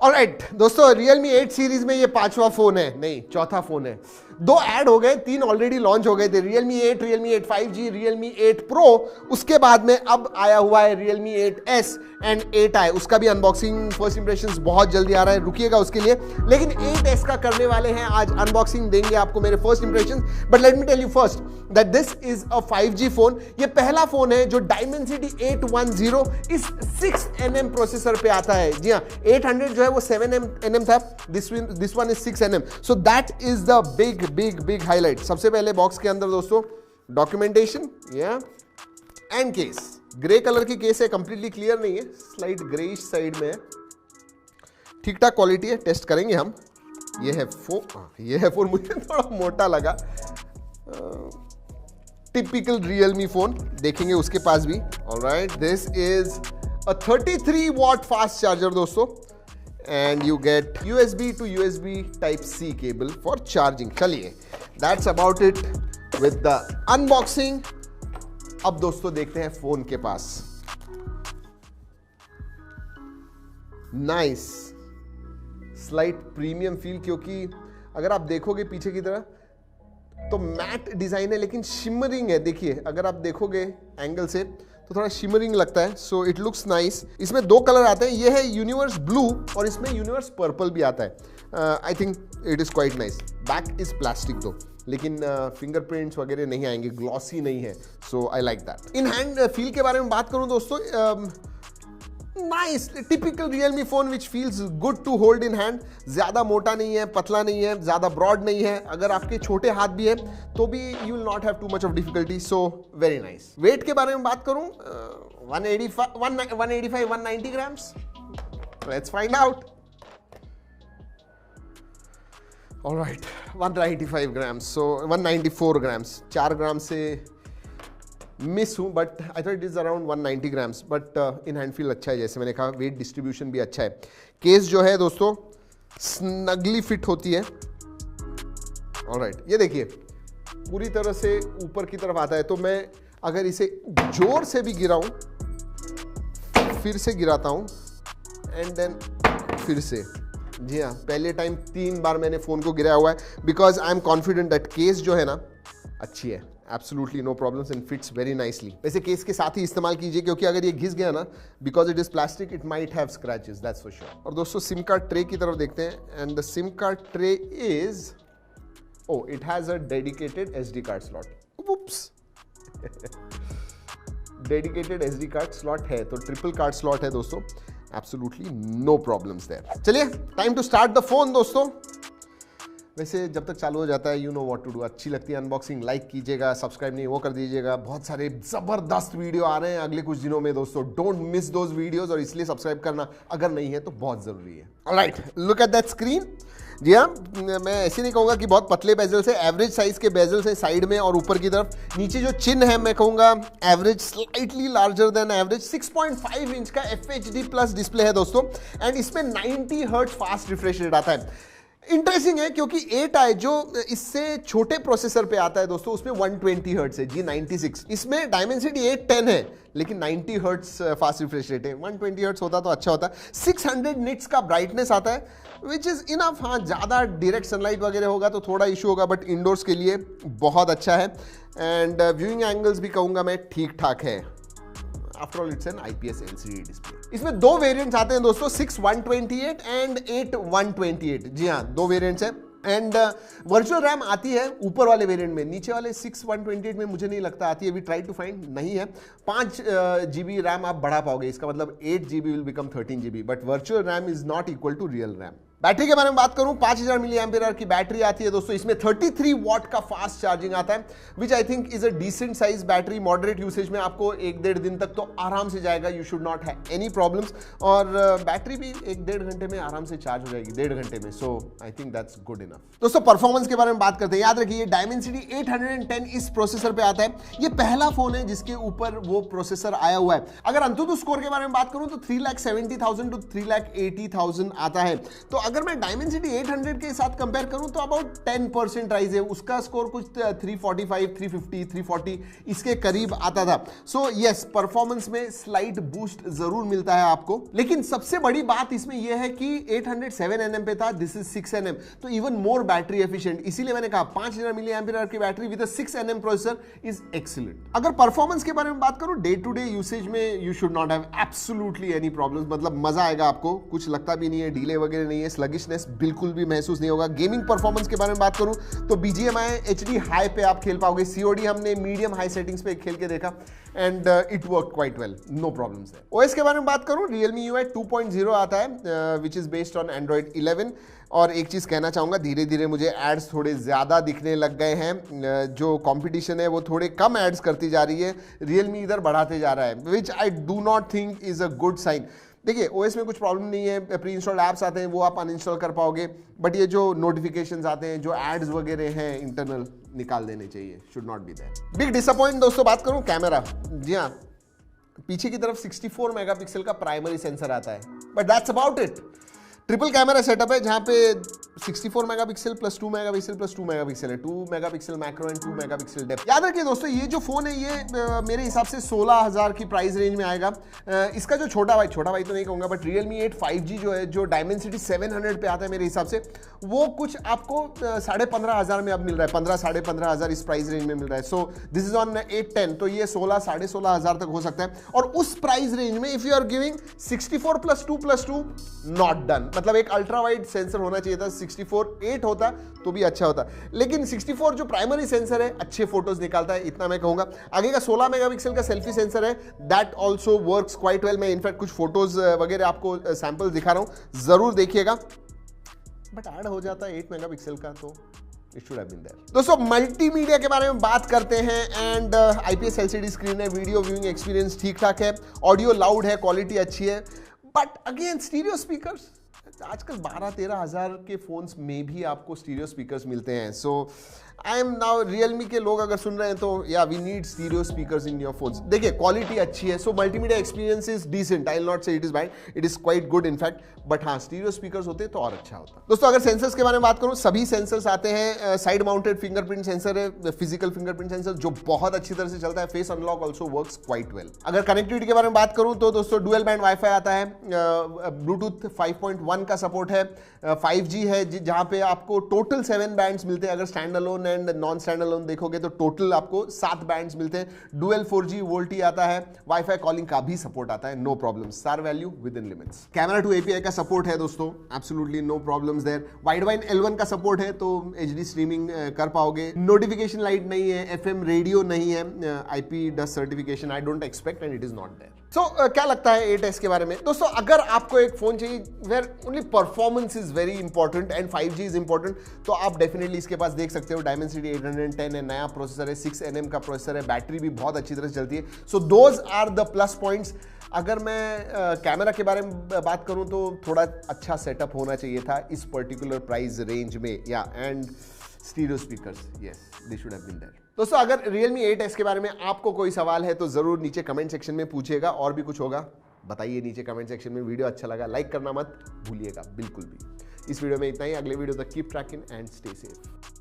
Alright दोस्तों, Realme 8 series में ये 5वां फोन है, नहीं 4था फोन है। 2 ऐड हो गए, 3 ऑलरेडी लॉन्च हो गए थे, Realme 8, Realme 8 5G, Realme 8 Pro। उसके बाद में अब आया हुआ है Realme 8S एंड 8i। उसका भी अनबॉक्सिंग फर्स्ट इंप्रेशंस बहुत जल्दी आ रहा है, रुकिएगा उसके लिए। लेकिन 8S का करने वाले हैं आज, अनबॉक्सिंग देंगे आपको मेरे first impressions. But let me tell you first that this is a 5G phone. ये पहला फोन है जो Dimensity 810 इस 6nm प्रोसेसर पे आता है। जी हाँ, 800 जो है वो 7nm था, this one is 6nm, so that is the big big big highlight. सबसे पहले बॉक्स के अंदर दोस्तों documentation and case. Grey colour की केस है, कंप्लीटली क्लियर नहीं है, स्लाइड ग्रेइश साइड में है, ठीक ठाक क्वालिटी है, टेस्ट करेंगे हम। ये है फोन मुझे थोड़ा मोटा लगा, टिपिकल Realme फोन, देखेंगे उसके पास भी। Alright, this is a 33 watt fast charger दोस्तों, and you get USB to USB type C cable for charging। चलिए, that's about it with the unboxing। अब दोस्तों देखते हैं फोन के पास। नाइस स्लाइट प्रीमियम फील, क्योंकि अगर आप देखोगे पीछे की तरह तो मैट डिजाइन है लेकिन शिमरिंग है। देखिए, अगर आप देखोगे एंगल से तो थोड़ा शिमरिंग लगता है, सो इट लुक्स नाइस। इसमें 2 कलर आते हैं, ये है यूनिवर्स ब्लू और इसमें यूनिवर्स पर्पल भी आता है। I think it is quite nice. Back is plastic though, लेकिन फिंगरप्रिंट्स वगैरह नहीं आएंगे, ग्लॉसी नहीं है, so I like that. In hand feel के बारे में बात करूं दोस्तों, nice typical Realme phone which feels good to hold in hand. ज्यादा मोटा नहीं है, पतला नहीं है, ज्यादा ब्रॉड नहीं है। अगर आपके छोटे हाथ भी है तो भी you will not have too much of difficulty, so very nice. Weight के बारे में बात करूं, 190 grams, let's find out. Alright, 195 grams, so 194 grams, 4 gram से मिस हूँ, but I thought it is around 190 grams. But in hand feel अच्छा है, जैसे मैंने कहा, वेट डिस्ट्रीब्यूशन भी अच्छा है। केस जो है दोस्तों स्नगली फिट होती है। ऑलराइट, ये देखिए पूरी तरह से ऊपर की तरफ आता है, तो मैं अगर इसे जोर से भी गिराऊं, फिर से गिराता हूं एंड देन फिर से। जी हाँ, पहले टाइम 3 बार मैंने फोन को गिराया हुआ है, because I am confident that case जो है ना अच्छी है, absolutely no problems and fits very nicely. वैसे केस के साथ ही इस्तेमाल कीजिए, क्योंकि अगर ये घिस गया ना, because it is plastic, it might have scratches, that's for sure. और दोस्तों सिम कार्ड ट्रे की तरफ देखते हैं, and the SIM card tray is, oh it has a dedicated SD card slot. Oops dedicated SD card slot है, तो triple card slot है दोस्तों, एब्सोल्युटली नो प्रॉब्लम्स देयर। चलिए, time to start the phone दोस्तों। वैसे जब तक चालू हो जाता है, you know what to do. अच्छी लगती है अनबॉक्सिंग, लाइक कीजिएगा, सब्सक्राइब नहीं वो कर दीजिएगा। बहुत सारे जबरदस्त वीडियो आ रहे हैं अगले कुछ दिनों में दोस्तों, डोंट मिस दोज वीडियोस, और इसलिए सब्सक्राइब करना अगर नहीं है तो बहुत जरूरी है। Alright, look at that screen. जी हाँ, मैं ऐसे नहीं कहूँगा कि बहुत पतले बेजल्स है, एवरेज साइज के बेजल्स हैं साइड में और ऊपर की तरफ। नीचे जो चिन्ह है मैं कहूँगा average, slightly larger than average. 6.5 inch का FHD प्लस डिस्प्ले है दोस्तों, एंड इसमें 90 हर्ट्ज फास्ट रिफ्रेश रेट आता है। इंटरेस्टिंग है क्योंकि 8i जो इससे छोटे प्रोसेसर पे आता है दोस्तों, उसमें 120 हर्ट्ज है, G96। इसमें Dimensity 810 है, लेकिन 90 हर्ट्ज फास्ट रिफ्रेश रेट है। 120 हर्ट्ज होता तो अच्छा होता। 600 निट्स का ब्राइटनेस आता है, विच इज इनफ। हाँ, ज़्यादा डायरेक्ट सनलाइट वगैरह होगा तो थोड़ा इशू होगा, बट इंडोर्स के लिए बहुत अच्छा है। एंड व्यूइंग एंगल्स भी कहूँगा मैं ठीक ठाक है। After all it's an IPS LCD display. इसमें 2 वेरिएंट्स आते हैं दोस्तों, 6128 एंड 8128। जी हाँ, 2 वेरिएंट्स हैं। एंड वर्चुअल रैम आती है ऊपर वाले वेरिएंट में, नीचे वाले 6128 में मुझे नहीं लगता आती है, वी ट्राई टू फाइंड, नहीं है। 5 GB रैम आप बढ़ा पाओगे, इसका मतलब 8 GB will become 13 GB, but virtual RAM is not equal to real RAM. Battery के बारे में बात करूं, 5000 mAh की बैटरी आती है दोस्तों। इसमें 33 वॉट का फास्ट चार्जिंग आता है, which I think is a decent size battery. Moderate usage में आपको 1-1.5 दिन तक तो आराम से जाएगा, you should not have any problems. और बैटरी भी 1-1.5 घंटे में आराम से चार्ज हो जाएगी, 1.5 घंटे में, so I think that's good enough. दोस्तों परफॉर्मेंस के बारे में बात करते हैं। याद रखिए Dimensity 810 इस प्रोसेसर पे आता है। ये पहला फोन है जिसके ऊपर वो प्रोसेसर आया हुआ है। अगर अंतुतु स्कोर के बारे में बात करूं तो 3,70,000 to 3,80,000 आता है। तो अगर मैं Dimensity 800 के साथ कंपेयर करूं तो अबाउट 10% राइज है, उसका स्कोर कुछ 345, 350, 340 इसके करीब आता था। सो यस, परफॉर्मेंस में स्लाइट बूस्ट जरूर मिलता है आपको, लेकिन सबसे बड़ी बात इसमें यह है कि 800 7nm पे था, दिस इज 6nm, तो इवन मोर बैटरी एफिशिएंट। इसीलिए मैंने कहा 5000 mAh की battery with 6nm processor is excellent. अगर परफॉर्मेंस के बारे में बात करूं, डे टू डे यूसेज में you should not have absolutely any problems, मतलब मजा आएगा आपको, कुछ लगता भी नहीं है, डिले वगैरह नहीं है, स्लगिशनेस बिल्कुल भी महसूस नहीं होगा। गेमिंग परफॉर्मेंस के बारे में बात करूं तो BGMI HD हाई पे आप खेल पाओगे, COD हमने मीडियम हाई सेटिंग्स पे खेल के देखा and it work quite well, no problems है। OS के बारे में बात करूं, Realme UI 2.0 आता है which is based on Android 11। और एक चीज कहना चाहूंगा, धीरे धीरे मुझे एड्स थोड़े ज्यादा दिखने लग गए हैं, जो कंपटीशन है वो थोड़े कम एड्स करती जा रही है, Realme इधर बढ़ाते जा रहा है, which I do not think is a good sign. देखिए OS में कुछ प्रॉब्लम नहीं है, प्री इंस्टॉल्ड ऐप्स आते हैं वो आप अनइंस्टॉल कर पाओगे, बट ये जो नोटिफिकेशंस आते हैं, जो एड्स वगैरह हैं इंटरनल, निकाल देने चाहिए, should not be there. Big disappoint दोस्तों बात करूं कैमरा, जी हाँ, पीछे की तरफ 64 मेगापिक्सल का प्राइमरी सेंसर आता है, but that's about it. Triple camera setup है जहां पे 64 megapixel plus 2 megapixel plus 2 megapixel है, 2 megapixel macro and 2 megapixel depth. याद रखिए दोस्तों, ये जो फोन है ये मेरे हिसाब से 16,000 की प्राइस रेंज में आएगा। इसका जो छोटा भाई तो नहीं कहूंगा, बट Realme 8 5G जो है, जो Dimensity 700 पे आता है मेरे हिसाब से, वो कुछ आपको 15,500 में अब मिल रहा है, 15,000 इस प्राइस रेंज में मिल रहा है। सो दिस इज ऑन 810, तो ये 16,000 तक हो सकता है। और उस प्राइस रेंज में if you are giving 64 plus 2 not done, मतलब एक अल्ट्रा वाइड सेंसर होना चाहिए था, 64/8 होता तो भी अच्छा होता, लेकिन 64 जो प्राइमरी सेंसर है अच्छे फोटोज निकालता है, इतना मैं कहूंगा। आगे का 16 मेगापिक्सल का सेल्फी सेंसर है, that also works quite well. मैं इनफैक्ट कुछ फोटोज वगैरह आपको सैंपल दिखा रहा हूं, जरूर देखिएगा, बट ऐड हो जाता है 8 मेगापिक्सल का, तो it should have been there. दोस्तों मल्टीमीडिया के बारे में बात करते हैं, एंड IPS LCD स्क्रीन है, वीडियो व्यूइंग एक्सपीरियंस ठीक ठाक है, ऑडियो लाउड है, क्वालिटी अच्छी है, बट अगेन स्टीरियो स्पीकर्स, आजकल 12-13 हज़ार के फोन्स में भी आपको स्टीरियो स्पीकर्स मिलते हैं। So I am now, Realme के लोग अगर सुन रहे हैं तो yeah we need stereo speakers in your phones. देखिए क्वालिटी अच्छी है, so multimedia experience is decent, I will not say it is bad, it is quite good in fact, but हाँ स्टीरियो स्पीकर्स होते तो और अच्छा होता। दोस्तों अगर सेंसर्स के बारे में बात करूं, सभी सेंसर्स आते हैं, साइड माउंटेड फिंगरप्रिंट सेंसर है, फिजिकल फिंगरप्रिंट सेंसर जो बहुत अच्छी तरह से चलता है, face unlock also works quite well. अगर कनेक्टिविटी के बारे में बात करूं तो दोस्तों डुअल बैंड वाईफाई आता है, ब्लूटूथ 5.1 का सपोर्ट है, 5G है जहां पे आपको टोटल 7 बैंड्स मिलते हैं, अगर stand alone and non stand alone देखोगे तो टोटल आपको 7 बैंड्स मिलते हैं, डुअल 4G वोल्टी आता है, वाईफाई कॉलिंग का भी सपोर्ट आता है, no problem, star value within limits. Camera two API का सपोर्ट है दोस्तों, absolutely no problems there. Widevine L1 का सपोर्ट है, तो HD स्ट्रीमिंग कर पाओगे। नोटिफिकेशन लाइट नहीं है, FM रेडियो नहीं है, IP dust certification I don't expect and it is not there. So क्या लगता है 8S के बारे में दोस्तों? अगर आपको एक फोन चाहिए where only performance is very important and 5G is important, तो आप डेफिनेटली इसके पास देख सकते हो। Dimensity 810 है, नया प्रोसेसर है, 6nm का प्रोसेसर है, बैटरी भी बहुत अच्छी तरह से चलती है। So those are the plus points. अगर मैं कैमरा के बारे में बात करूं तो थोड़ा अच्छा सेटअप होना चाहिए था इस पर्टिकुलर प्राइस रेंज में, या and stereo speakers, yes they should have been there. दोस्तों अगर Realme 8S के बारे में आपको कोई सवाल है तो जरूर नीचे कमेंट सेक्शन में पूछिएगा, और भी कुछ होगा बताइए नीचे कमेंट सेक्शन में। वीडियो अच्छा लगा लाइक करना मत भूलिएगा बिल्कुल भी। इस वीडियो में इतना ही, अगले वीडियो तक keep trekking and stay safe.